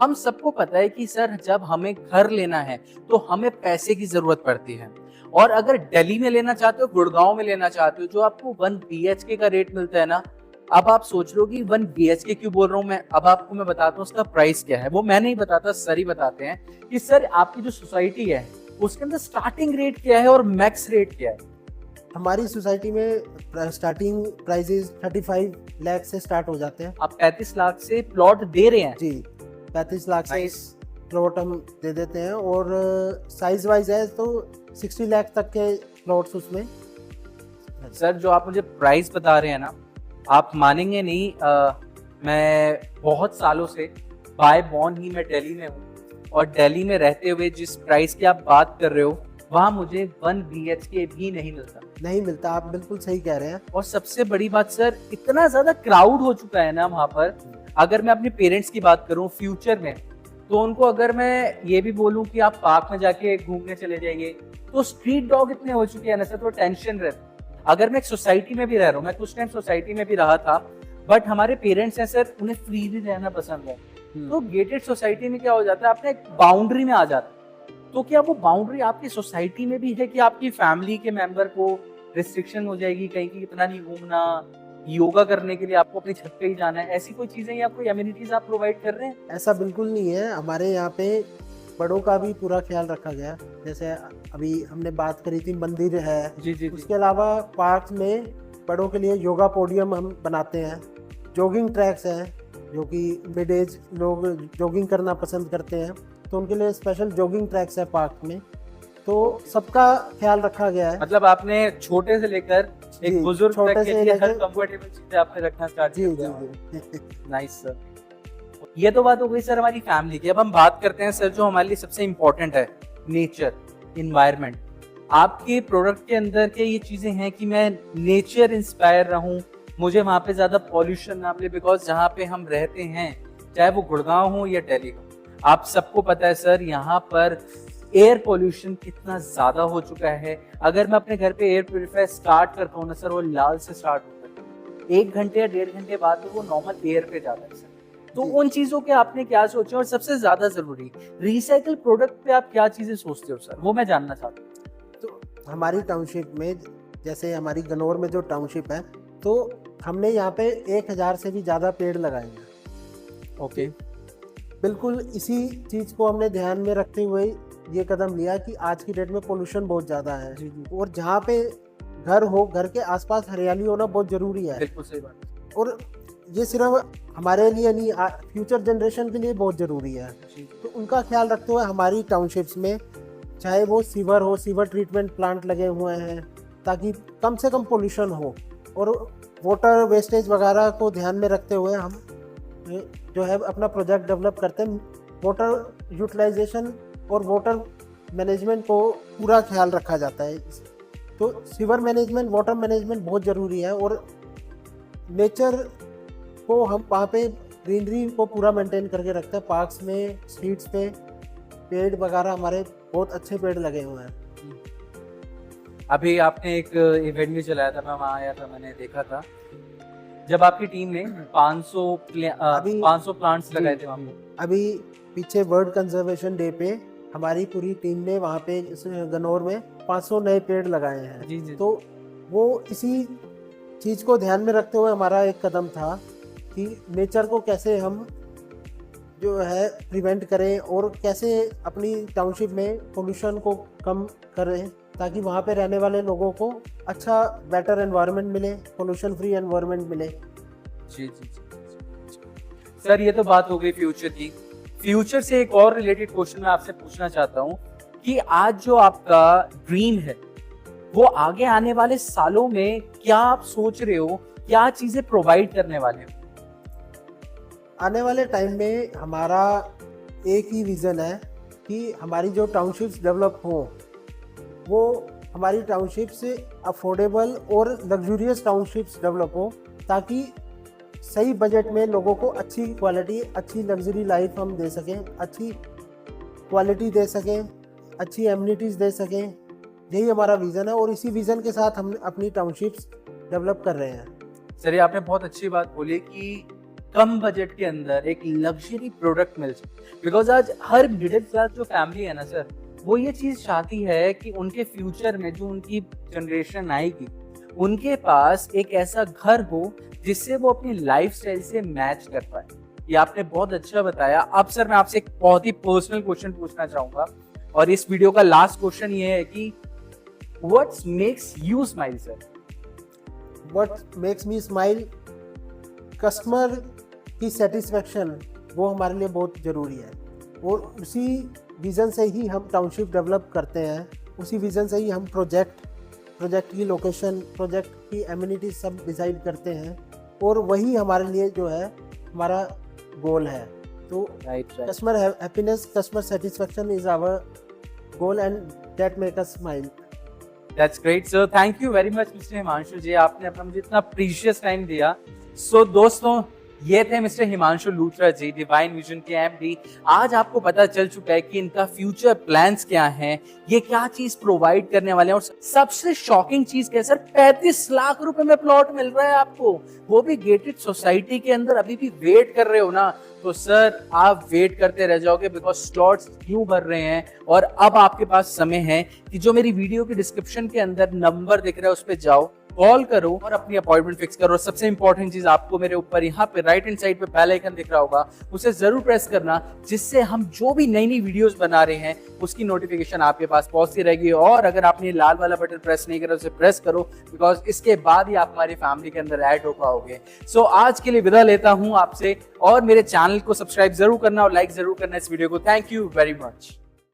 हम सबको पता है कि सर जब हमें घर लेना है तो हमें पैसे की जरूरत पड़ती है। और अगर दिल्ली में लेना चाहते हो, गुड़गांव में लेना चाहते हो, जो आपको 1 BHK का रेट मिलता है ना, अब आप सोच रहे हो कि 1 BHK क्यों बोल रहा हूँ मैं। अब आपको मैं बताता हूँ उसका प्राइस क्या है। वो मैं नहीं बताता, सर ही बताते हैं कि सर आपकी जो सोसाइटी है उसके अंदर स्टार्टिंग रेट क्या है और मैक्स रेट क्या है। हमारी सोसाइटी में स्टार्टिंग प्राइजेस 35 लाख से स्टार्ट हो जाते हैं। आप 35 लाख से प्लॉट दे रहे हैं? जी, 35 लाख से नाइस। प्लॉट हम दे देते हैं, और साइज वाइज है तो 60 लाख तक के प्लॉट्स उसमें। सर जो आप मुझे प्राइस बता रहे हैं ना, आप मानेंगे नहीं, मैं बहुत सालों से बाय बॉर्न ही मैं दिल्ली में हूँ, और दिल्ली में रहते हुए जिस प्राइस की आप बात कर रहे हो वहाँ मुझे 1 BHK भी नहीं मिलता। आप बिल्कुल सही कह रहे हैं। और सबसे बड़ी बात सर, इतना ज्यादा क्राउड हो चुका है ना वहाँ पर। अगर मैं अपने पेरेंट्स की बात करूँ फ्यूचर में, तो उनको अगर मैं ये भी बोलूँ कि आप पार्क में जाके घूमने चले जाइए, तो स्ट्रीट डॉग इतने हो चुके हैं ना सर, तो टेंशन रहती। अगर मैं एक सोसाइटी में भी रह रहा हूँ, मैं कुछ टाइम सोसाइटी में भी रहा था, बट हमारे पेरेंट्स हैं सर, उन्हें फ्रीली रहना पसंद है। तो गेटेड सोसाइटी में क्या हो जाता है, आपने एक बाउंड्री में आ जाता है। तो क्या वो बाउंड्री आपकी सोसाइटी में भी है कि आपकी फैमिली के मेंबर को रिस्ट्रिक्शन हो जाएगी कहीं की, इतना नहीं घूमना, योगा करने के लिए आपको अपनी छत पे ही जाना है, ऐसी कोई चीजें या कोई एमिनिटीज आप प्रोवाइड कर रहे हैं? ऐसा बिल्कुल नहीं है। हमारे यहाँ पे बड़ों का भी पूरा ख्याल रखा गया। जैसे अभी हमने बात करी थी, मंदिर है। जी। उसके अलावा पार्क में बड़ों के लिए योगा पोडियम हम बनाते हैं। जॉगिंग ट्रैक्स हैं, जो कि मिड एज लोग जॉगिंग करना पसंद करते हैं, तो उनके लिए स्पेशल जॉगिंग ट्रैक्स है पार्क में। तो सबका ख्याल रखा गया है। मतलब आपने छोटे से लेकर एक बुजुर्ग छोटे तक से के लिए हर लेकर- कंफर्टेबल चीजें आपने रखना स्टार्ट जी कर जी दिया। जी नाइस सर। ये तो बात हो गई सर हमारी फैमिली की। अब हम बात करते हैं सर जो हमारे लिए सबसे इम्पोर्टेंट है, नेचर, इन्वायरमेंट। आपके प्रोडक्ट के अंदर क्या ये चीजें हैं कि मैं नेचर इंस्पायर रहूं, मुझे वहां पे ज्यादा पॉल्यूशन ना मिले? बिकॉज जहाँ पे हम रहते हैं, चाहे वो गुड़गांव हो या दिल्ली हो, आप सबको पता है सर यहाँ पर एयर पोल्यूशन कितना ज्यादा हो चुका है। अगर मैं अपने घर पे एयर प्योरीफायर स्टार्ट करता हूँ ना सर, वो लाल से स्टार्ट होता है, 1 घंटे या 1.5 घंटे बाद वो नॉर्मल एयर पे जाता है सर। तो उन चीजों के आपने क्या सोचा? और सबसे ज्यादा जरूरी, रिसाइकल प्रोडक्ट पे आप क्या चीजें सोचते हो सर, वो मैं जानना चाहता हूँ। तो हमारी टाउनशिप में, जैसे हमारी गनौर में जो टाउनशिप है, तो हमने यहाँ पे 1000 से भी ज़्यादा पेड़ लगाए हैं। ओके। बिल्कुल इसी चीज़ को हमने ध्यान में रखते हुए ये कदम लिया कि आज की डेट में पोल्यूशन बहुत ज़्यादा है। जी। और जहाँ पे घर हो, घर के आसपास हरियाली होना बहुत ज़रूरी है। बिल्कुल सही बात। और ये सिर्फ हमारे लिए नहीं, फ्यूचर जनरेशन के लिए बहुत ज़रूरी है। तो उनका ख्याल रखते हुए हमारी टाउनशिप्स में, चाहे वो सीवर हो, सीवर ट्रीटमेंट प्लांट लगे हुए हैं ताकि कम से कम पोल्यूशन हो। और वाटर वेस्टेज वगैरह को ध्यान में रखते हुए हम जो है अपना प्रोजेक्ट डेवलप करते हैं। वाटर यूटिलाइजेशन और वाटर मैनेजमेंट को पूरा ख्याल रखा जाता है। तो सीवर मैनेजमेंट, वाटर मैनेजमेंट बहुत ज़रूरी है। और नेचर को हम वहाँ पे ग्रीनरी को पूरा मेंटेन करके रखते हैं। पार्क्स में, स्ट्रीट्स पे पेड़ वगैरह हमारे बहुत अच्छे पेड़ लगे हुए हैं। अभी आपने एक इवेंट भी चलाया था, मैं वहाँ आया था, मैंने देखा था जब आपकी टीम ने 500 प्लांट्स लगाए थे वहाँ पे। अभी पीछे वर्ल्ड कंजर्वेशन डे पे हमारी पूरी टीम ने वहाँ पे गनौर में 500 नए पेड़ लगाए हैं। जी। तो वो इसी चीज़ को ध्यान में रखते हुए हमारा एक कदम था कि नेचर को कैसे हम जो है प्रिवेंट करें और कैसे अपनी टाउनशिप में पोल्यूशन को कम करें, ताकि वहाँ पे रहने वाले लोगों को अच्छा बेटर एनवायरनमेंट मिले, पोल्यूशन फ्री एनवायरनमेंट मिले। जी। सर ये तो बात हो गई फ्यूचर की। फ्यूचर से एक और रिलेटेड क्वेश्चन मैं आपसे पूछना चाहता हूँ कि आज जो आपका ड्रीम है, वो आगे आने वाले सालों में क्या आप सोच रहे हो, क्या चीजें प्रोवाइड करने वाले हो? आने वाले टाइम में हमारा एक ही विज़न है कि हमारी जो टाउनशिप्स डेवलप हो, वो हमारी टाउनशिप्स अफोर्डेबल और लग्जूरियस टाउनशिप्स डेवलप हो, ताकि सही बजट में लोगों को अच्छी क्वालिटी, अच्छी लग्जरी लाइफ हम दे सकें, अच्छी क्वालिटी दे सकें, अच्छी एमिनिटीज़ दे सकें। यही हमारा विज़न है और इसी विज़न के साथ हम अपनी टाउनशिप्स डेवलप कर रहे हैं। सर ये आपने बहुत अच्छी बात बोली कि कम बजट के अंदर एक लग्जरी प्रोडक्ट मिल जाए। बिकॉज आज हर मिडिल क्लास जो फैमिली है ना सर, वो ये चीज चाहती है कि उनके फ्यूचर में जो उनकी जनरेशन आएगी उनके पास एक ऐसा घर हो जिससे वो अपनी लाइफस्टाइल से मैच कर पाए। ये आपने बहुत अच्छा बताया। अब सर मैं आपसे एक बहुत ही पर्सनल क्वेश्चन पूछना चाहूंगा, और इस वीडियो का लास्ट क्वेश्चन ये है कि what makes you smile sir? What makes me smile, customer की सेटिस्फेक्शन, वो हमारे लिए बहुत ज़रूरी है। और उसी विज़न से ही हम टाउनशिप डेवलप करते हैं, उसी विज़न से ही हम प्रोजेक्ट की लोकेशन, प्रोजेक्ट की एमिनिटीज सब डिसाइड करते हैं, और वही हमारे लिए जो है हमारा गोल है। तो customer happiness, customer satisfaction is our goal and that make us smile. That's great sir, thank you very much mister Himanshu ji, आपने अपना मुझे इतना प्रीशियस टाइम दिया। सो दोस्तों, ये थे मिस्टर हिमांशु लूथरा जी, डिवाइन विजन के एमडी। आज आपको पता चल चुका है कि इनका फ्यूचर प्लान्स क्या हैं, ये क्या चीज प्रोवाइड करने वाले हैं, और सबसे शॉकिंग चीज क्या है सर, 35 लाख रुपए में प्लॉट मिल रहा है आपको, वो भी गेटेड सोसाइटी के अंदर। अभी भी वेट कर रहे हो ना, तो सर आप वेट करते रह जाओगे, बिकॉज स्लॉट्स क्यों भर रहे हैं। और अब आपके पास समय है कि जो मेरी वीडियो के डिस्क्रिप्शन के अंदर नंबर दिख रहा है उस पर जाओ, कॉल करो और अपनी अपॉइंटमेंट फिक्स करो। सबसे इंपॉर्टेंट चीज, आपको मेरे ऊपर यहाँ पे राइट हैंड साइड पे बेल आइकन दिख रहा होगा, उसे जरूर प्रेस करना, जिससे हम जो भी नई नई वीडियोस बना रहे हैं उसकी नोटिफिकेशन आपके पास पहुंचती रहेगी। और अगर आपने लाल वाला बटन प्रेस नहीं करा उसे प्रेस करो, बिकॉज इसके बाद ही आप हमारी फैमिली के अंदर ऐड हो पाओगे। सो आज के लिए विदा लेता हूं आपसे, और मेरे चैनल को सब्सक्राइब जरूर करना और लाइक जरूर करना इस वीडियो को। Thank you very much.